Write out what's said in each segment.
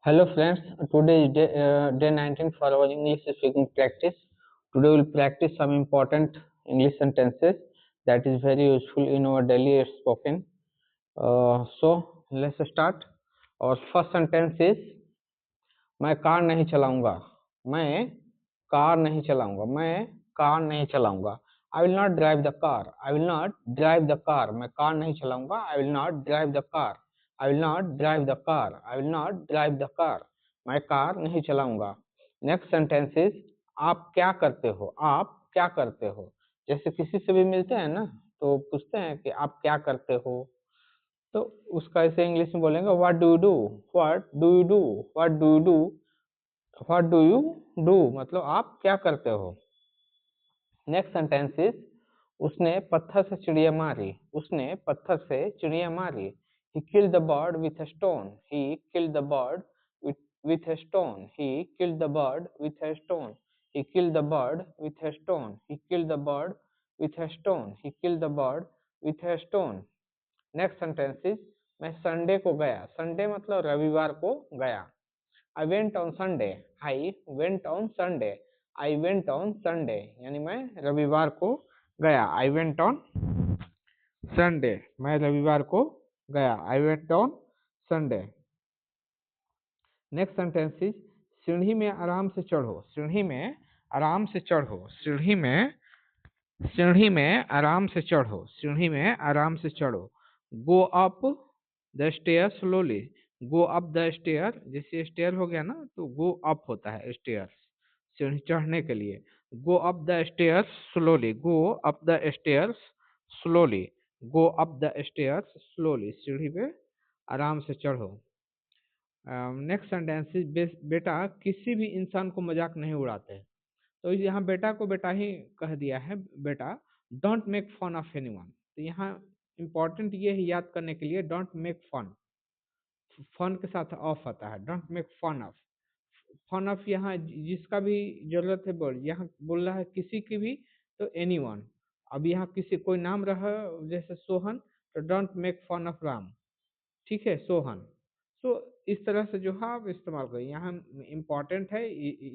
Hello friends, today is day 19 for our English speaking practice. Today we will practice some important English sentences that is very useful in our daily spoken. So let's start. Our first sentence is मैं car नहीं चलाऊंगा. मैं car नहीं चलाऊंगा. मैं car नहीं चलाऊंगा. I will not drive the car. I will not drive the car. मैं कार नहीं चलाऊंगा. I will not drive the car. I will not drive the car. I will not drive the car. मैं car नहीं चलाऊंगा. Next sentence is आप क्या करते हो. आप क्या करते हो. जैसे किसी से भी मिलते हैं ना तो पूछते हैं कि आप क्या करते हो. तो उसका ऐसे इंग्लिश में बोलेंगे what do you do. What do you do. What do you do. What do you do मतलब आप क्या करते हो. नेक्स्ट सेंटेंस इज उसने पत्थर से चिड़िया मारी. उसने पत्थर से चिड़िया मारी. he killed the bird with a stone. he killed the bird with a stone. he killed the bird with a stone. he killed the bird with a stone. he killed the bird with a stone. he killed the bird with a stone. Next sentence is मैं Sunday को गया. Sunday मतलब रविवार को गया. I went on Sunday. I went on Sunday. I went on Sunday. यानी मैं रविवार को गया. I went on Sunday. मैं रविवार को गया. I went on Sunday. Next sentence is सीढ़ी में आराम से चढ़ो. सीढ़ी में आराम से चढ़ो. सीढ़ी में आराम से चढ़ो. सीढ़ी में आराम से चढ़ो. Go up the stair slowly. Go up the stair. जैसे स्टेयर हो गया ना तो गो अप होता है स्टेयर सीढ़ी चढ़ने के लिए. गो up the stairs slowly. Go up the stairs slowly. Go up the stairs slowly. सीढ़ी पे आराम से चढ़ो. नेक्स्ट सेंटेंस बेटा किसी भी इंसान को मजाक नहीं उड़ाते. तो यहाँ बेटा को बेटा ही कह दिया है. बेटा don't make fun of anyone. तो यहाँ इम्पोर्टेंट ये है याद करने के लिए डोंट मेक फन. फन के साथ ऑफ आता है. Don't make fun of. Fun of यहाँ जिसका भी जरूरत है बोल. यहाँ बोल रहा है किसी की भी तो एनीवन. अब यहाँ किसी कोई नाम रहा जैसे सोहन तो don't make fun of Ram. ठीक है सोहन. तो इस तरह से जो है आप इस्तेमाल करें. यहाँ इम्पोर्टेंट है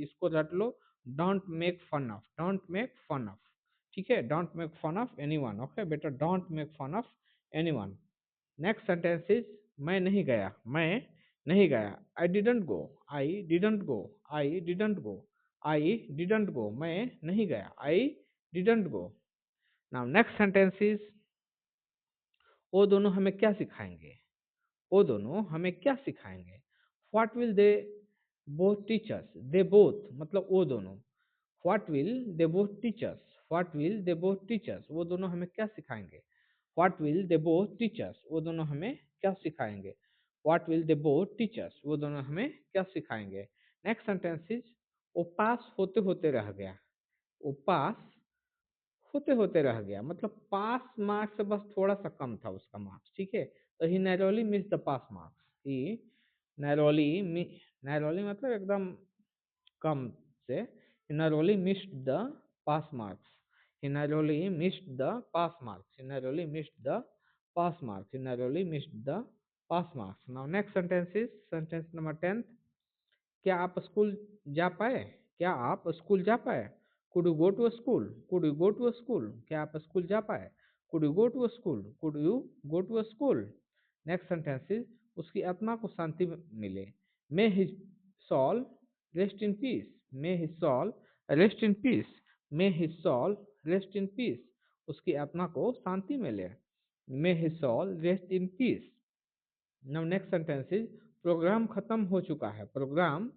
इसको रट लो. Don't make fun of. Don't make fun of. ठीक है. Don't make fun of anyone. Okay बेटा don't make fun of anyone. Next sentence is मैं नहीं गया. मैं नहीं गया. I didn't go. I didn't go. I didn't go. I didn't go. मैं नहीं गया. I didn't go. Now next sentence is वो दोनों हमें क्या सिखाएंगे. वो दोनों हमें क्या सिखाएंगे. What will they both teachers. They both मतलब वो दोनों. What will they both teachers. What will they both teachers. वो दोनों हमें क्या सिखाएंगे. What will they both teachers. वो दोनों हमें क्या सिखाएंगे. What will they both teachers. वो दोनों हमें क्या सिखाएंगे. नेक्स्ट सेंटेंस इज वो पास होते होते रह गया. वो पास होते होते रह गया मतलब पास मार्क्स से बस थोड़ा सा कम था उसका मार्क्स. ठीक है. तो he narrowly miss the pass marks. He narrowly narrowly मतलब एकदम कम से. he narrowly missed the pass marks. he narrowly missed the pass marks. he narrowly missed the pass marks. he narrowly missed the pass marks. Now next sentence is sentence number 10. क्या आप school जा पाए. क्या आप school जा पाए. could you go to a school. could you go to a school. क्या आप स्कूल जा पाए. could you go to a school. could you go to a school. Next sentence is उसकी आत्मा को शांति मिले. मे his soul rest in peace. May his soul rest in peace. May his soul rest in peace. उसकी आत्मा को शांति मिले. May his soul rest in peace. Now next sentence is program खत्म हो चुका है. प्रोग्राम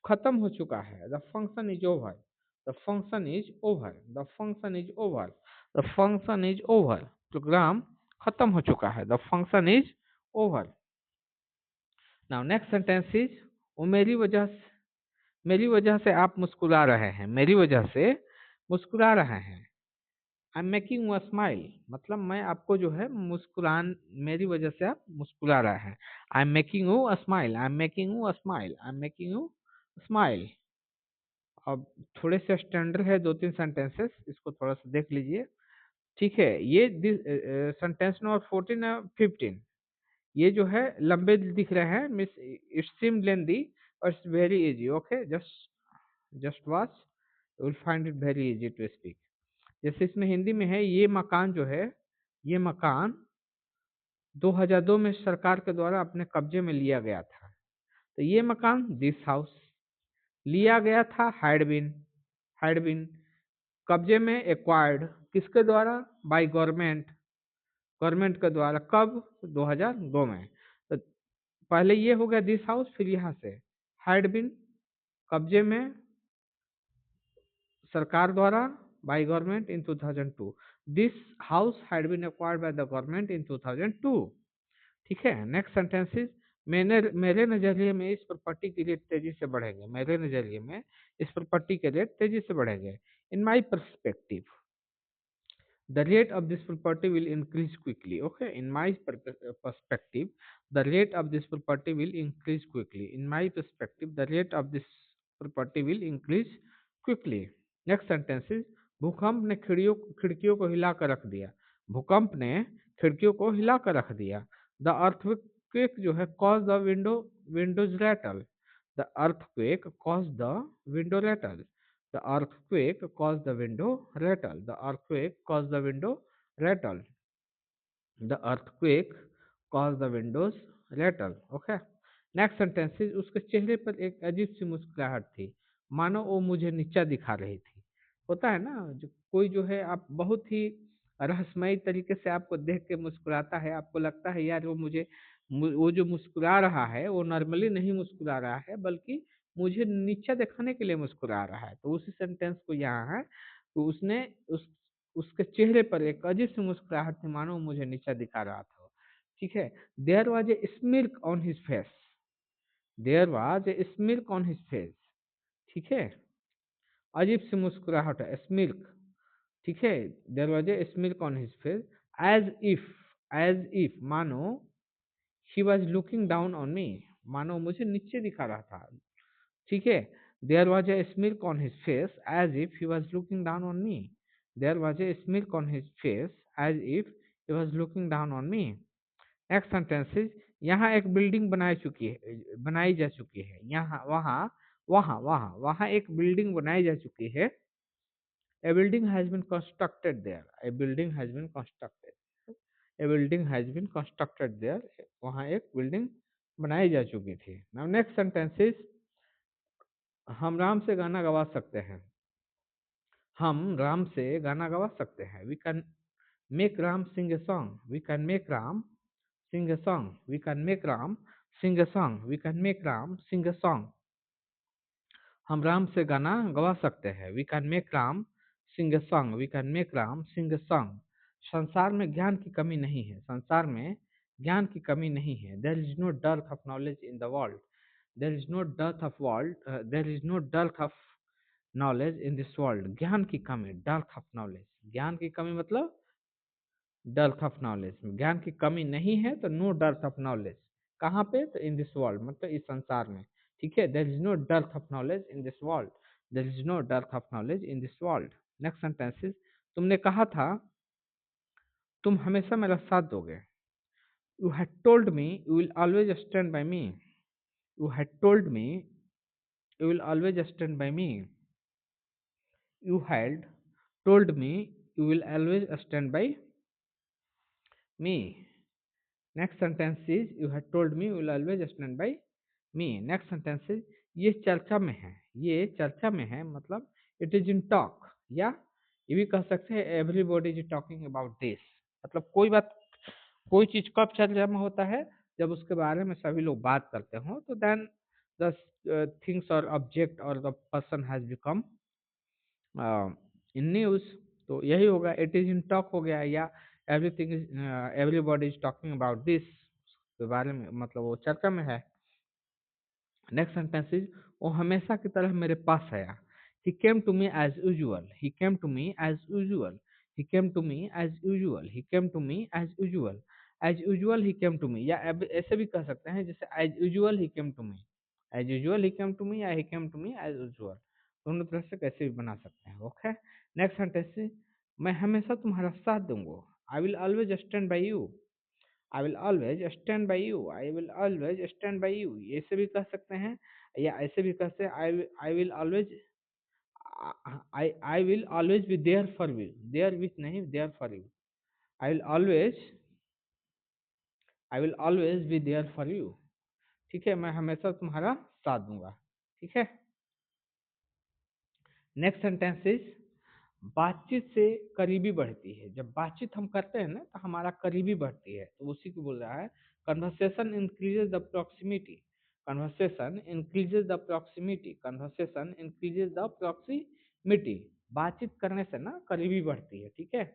खत्म हो चुका है. The function is over. The function is over. The function is over. The function is over. Program खत्म हो चुका है. The function is over. Now next sentence is वो मेरी वजह से आप मुस्कुरा रहे हैं. मेरी वजह से मुस्कुरा रहे हैं. I am making you smile मतलब मैं आपको जो है मुस्कुरान मेरी वजह से आप मुस्कुरा रहे हैं. I am making you smile. I am making you smile. I am making you smile. अब थोड़े से स्टैंडर्ड है 2-3 सेंटेंसेस. इसको थोड़ा सा देख लीजिए. ठीक है. ये सेंटेंस नंबर 14 और 15 ये जो है लंबे दिख रहे हैं, मिस इट सीम लेंदी और it's very easy. Okay, just watch, you will find it very easy to speak. जैसे इसमें हिंदी में है, ये मकान जो है, ये मकान 2002 में सरकार के द्वारा अपने कब्जे में लिया गया था। तो ये मकान, दिस हाउस, लिया गया था, हैड बीन कब्जे में, एक्वायर्ड किसके द्वारा, बाय गवर्नमेंट के द्वारा, कब, 2002 में। तो पहले ये हो गया दिस हाउस, फिर यहाँ से हैड बीन, कब्जे में, सरकार द्वारा, by government in 2002। This house had been acquired by the government in 2002। ठीक है, नेक्स्ट सेंटेंसेस, मेरे नजरिए में इस प्रॉपर्टी की रेट तेजी से बढ़ेंगे, मेरे नजरिए में इस प्रॉपर्टी के रेट तेजी से बढ़ेंगे। In my perspective the rate of this property will increase quickly। Okay, in my perspective the rate of this property will increase quickly। In my perspective the rate of this property will increase quickly। next sentence is, भूकंप ने खिड़कियों को हिला कर रख दिया, भूकंप ने खिड़कियों को हिला कर रख दिया। द अर्थक्वेक जो है, cause the windows rattle, the earthquake cause the window rattle, the earthquake caused the window rattle, the earthquake caused the window rattle, the earthquake caused the windows rattle। Okay, next sentence is, उसके चेहरे पर एक अजीब सी मुस्कुराहट थी, मानो वो मुझे नीचा दिखा रही थी। होता है ना, जो कोई जो है, आप बहुत ही रहस्यमयी तरीके से आपको देख के मुस्कुराता है, आपको लगता है यार वो जो मुस्कुरा रहा है वो नॉर्मली नहीं मुस्कुरा रहा है, बल्कि मुझे नीचा दिखाने के लिए मुस्कुरा रहा है। तो उसी सेंटेंस को यहाँ है, तो उसके चेहरे पर एक अजीब सी मुस्कुराहट थी, मानो मुझे नीचा दिखा रहा था। ठीक है, there was a smirk on his face, there was a smirk on his face. ठीक है, अजीब सी मुस्कुराहट है, स्मिर्क। ठीक है, there was a smirk on his face, as if मानो, he was looking down on me, मानो मुझे नीचे दिखा रहा था। ठीक है, there was a smirk on his face as if he was looking down on me, there was a smirk on his face as if he was looking down on me. Next sentences, यहाँ एक building बनाई जा चुकी है, यहाँ वहाँ वहाँ वहाँ वहाँ एक बिल्डिंग बनाई जा चुकी है। A building has been constructed there, a building has been constructed, a building has been constructed there, वहाँ एक बिल्डिंग बनाई जा चुकी थी। नाउ नेक्स्ट सेंटेंसेस, हम राम से गाना गवा सकते हैं, हम राम से गाना गवा सकते हैं। We can make Ram sing a song, we can make Ram sing a song, we can make Ram sing a song, we can make Ram sing a song. हम राम से गाना गवा सकते हैं, we can make Ram sing a song, we can make Ram sing a song. संसार में ज्ञान की कमी नहीं है, संसार में ज्ञान की कमी नहीं है। There is no dearth of knowledge in the world, there is no dearth of world, there is no dearth of knowledge in this world. ज्ञान की कमी, डर्थ ऑफ नॉलेज, ज्ञान की कमी मतलब डर्थ ऑफ नॉलेज, ज्ञान की कमी नहीं है, तो नो डर्थ ऑफ नॉलेज कहाँ पे, तो इन दिस वर्ल्ड मतलब इस संसार में। ठीक है, there is no dearth of knowledge in this world, there is no dearth of knowledge in this world. Next sentences, तुमने कहा था तुम हमेशा मेरा साथ दोगे, you had told me you will always stand by me, you had told me you will always stand by me, you had told me you will always stand by me. Next sentence is, you had told me you will always stand by me. Next sentence is, ये चर्चा में है, ये चर्चा में है मतलब it is in talk, या ये भी कह सकते हैं everybody is talking about this. मतलब कोई चीज कब चर्चा में होता है, जब उसके बारे में सभी लोग बात करते हो, तो देन द थिंग्स और ऑब्जेक्ट और the person has become in news. तो यही होगा, इट इज इन टॉक हो गया, या everything is everybody is talking about this के बारे में, मतलब वो चर्चा में है। नेक्स्ट सेंटेंस इज, वो हमेशा की तरह मेरे पास आया, he came to me as usual, he came to me as usual, he came to me as usual, he came to me as usual he came to me, या ऐसे भी कह सकते हैं जैसे as usual he came to me, as usual he came to me, या he came to me as usual, दोनों तरह से कैसे भी बना सकते हैं। ओके, नेक्स्ट सेंटेंस, मैं हमेशा तुम्हारा साथ दूंगा, आई will always stand bye you, I will always stand by you, I will always stand by you, ऐसे भी कह सकते हैं, या ऐसे भी कह सकते हैं I will always, I will always be there for you, there with नहीं, there for you, I will always, I will always be there for you, ठीक है, मैं हमेशा तुम्हारा साथ दूंगा, ठीक है। नेक्स्ट सेंटेंस इज, बातचीत से करीबी बढ़ती है, जब बातचीत हम करते हैं ना तो हमारा करीबी बढ़ती है, तो उसी को बोल रहा है, conversation increases the proximity, conversation increases the proximity, conversation increases the proximity, बातचीत करने से ना करीबी बढ़ती है, ठीक है।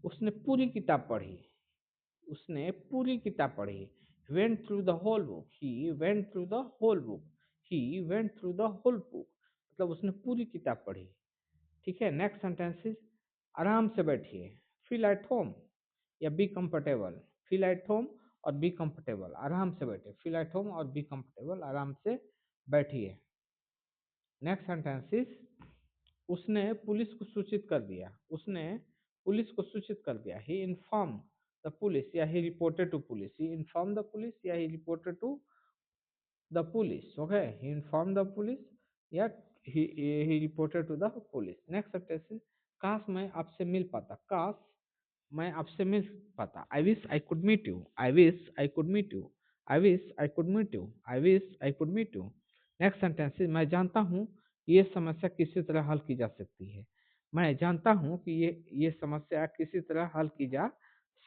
उसने पूरी किताब पढ़ी, उसने पूरी किताब पढ़ी, went through the whole book, he went through the whole book, he went through the whole book, मतलब उसने पूरी किताब पढ़ी, ठीक है। नेक्स्ट सेंटेंसेस, आराम से बैठिए, फील एट होम या be comfortable, feel at home और बी कंफर्टेबल, आराम से बैठिए, फील एट होम और बी कंफर्टेबल, आराम से बैठिए। नेक्स्ट सेंटेंसेस, उसने पुलिस को सूचित कर दिया, उसने पुलिस को सूचित कर दिया, ही इन्फॉर्म द पुलिस या he reported to police, he inform the police या he reported to the police, okay, he informed the police, या he reported to the police। Next sentence है, काश मैं आपसे मिल पाता, काश मैं आपसे मिल पाता, I wish I could meet you, I wish I could meet you, I wish I could meet you, I wish I could meet you. Next sentence है, मैं जानता हूँ ये समस्या किसी तरह हल की जा सकती है, मैं जानता हूँ कि ये समस्या किसी तरह हल की जा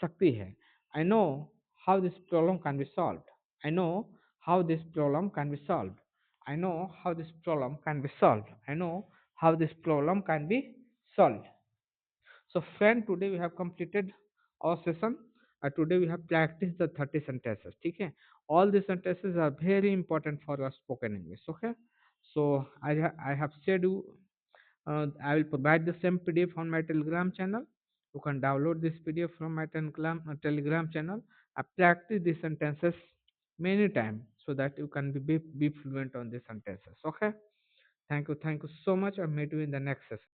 सकती है, I know how this problem can be solve, I know how this problem can be solved, I know how this problem can be solved, I know how this problem can be solved। So friend, today we have completed our session, today we have practiced the 30 sentences, ठीक है। All these sentences are very important for your spoken English, okay। So I have said you, I will provide the same PDF on my Telegram channel, you can download this PDF from my Telegram channel, I practice these sentences many times so that you can be fluent on these sentences, okay। Thank you so much, I'll meet you in the next session।